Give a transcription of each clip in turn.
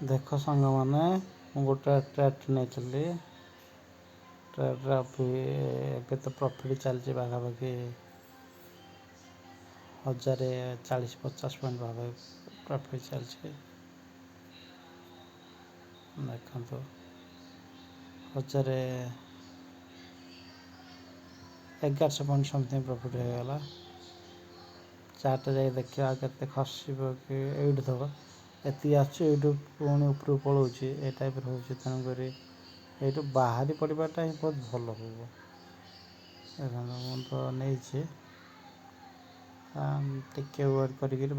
ଦେଖ ସାଙ୍ଗମାନେ ମୁଁ ଗୋଟେ ଟ୍ରେଡ୍ ନେଇଥିଲି। ଟ୍ରେଡ୍ରେ ଏବେ ତ ପ୍ରଫିଟ୍ ଚାଲିଛି ପାଖାପାଖି 1040-50 ପଏଣ୍ଟ ଭାବେ ପ୍ରଫିଟ୍ ଚାଲିଛି। ଦେଖନ୍ତୁ 1100 ପଏଣ୍ଟ ସମଥିଙ୍ଗ ପ୍ରଫିଟ୍ ହେଇଗଲା। ଚାର୍ଟରେ ଯାଇ ଦେଖିବା କେତେ ଖସିବ କି ଏଇଠି ଥବ ଏତିକି ଆସୁଛି, ଏଇଠୁ ପୁଣି ଉପରକୁ ପଳାଉଛି, ଏ ଟାଇପ୍ର ହେଉଛି। ତେଣୁକରି ଏଇଠୁ ବାହାରି ପଡ଼ିବାଟା ହିଁ ବହୁତ ଭଲ ହେବ। ଦେଖନ୍ତୁ ମୁଁ ତ ନେଇଛି, ଟିକେ ୱେଟ୍ କରିକିରି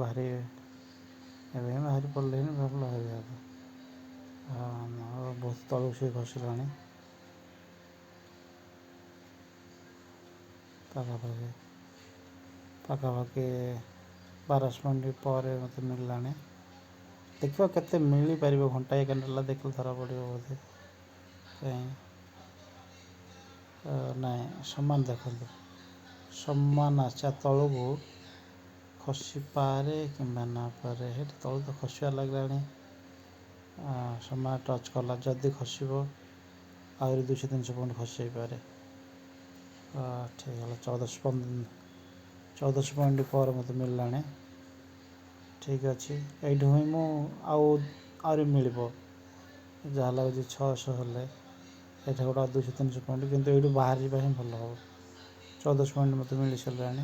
ଏବେ ହିଁ ବାହାରି ପଡ଼ିଲେ ହିଁ ଭଲ ହେବ। ବହୁତ ତଳକୁ ସେ ଖସିଲାଣି ପାଖାପାଖି 1200 ପଏଣ୍ଟ ପରେ ମୋତେ ମିଳିଲାଣି। ଦେଖିବା କେତେ ମିଳିପାରିବ, ଘଣ୍ଟାଏ କ୍ୟାଣ୍ଡେଲ୍ ଦେଖିଲେ ଧରା ପଡ଼ିବ ବୋଧେ। ନାଇଁ ସମାନ ଦେଖନ୍ତୁ, ସମାନ ଆସିବା ତଳକୁ ଖସିପାରେ କିମ୍ବା ନା ପାରେ। ସେଠି ତଳକୁ ତ ଖସିବାର ଲାଗିଲାଣି। ସମାନ ଟଚ୍ କଲା, ଯଦି ଖସିବ ଆହୁରି 200-300 ପଏଣ୍ଟ ଖସି ଯାଇପାରେ। ଠିକ୍ ହେଲା, 1400 ପଏଣ୍ଟ ପରେ ମୋତେ ମିଳିଲାଣି। ଠିକ୍ ଅଛି, ଏଇଠୁ ହିଁ ମୁଁ ଆହୁରି ମିଳିବ ଯାହା ଲାଗୁଛି 600 ହେଲେ ଏଇଟା ଗୋଟେ 200-300 ପଏଣ୍ଟ, କିନ୍ତୁ ଏଇଠୁ ବାହାରିବା ହିଁ ଭଲ ହେବ। 1400 ପଏଣ୍ଟ ମୋତେ ମିଳିସାରିଲାଣି।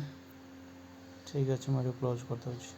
ଠିକ୍ ଅଛି, ମୁଁ ଏଠି କ୍ଲୋଜ୍ କରିଦେଉଛି।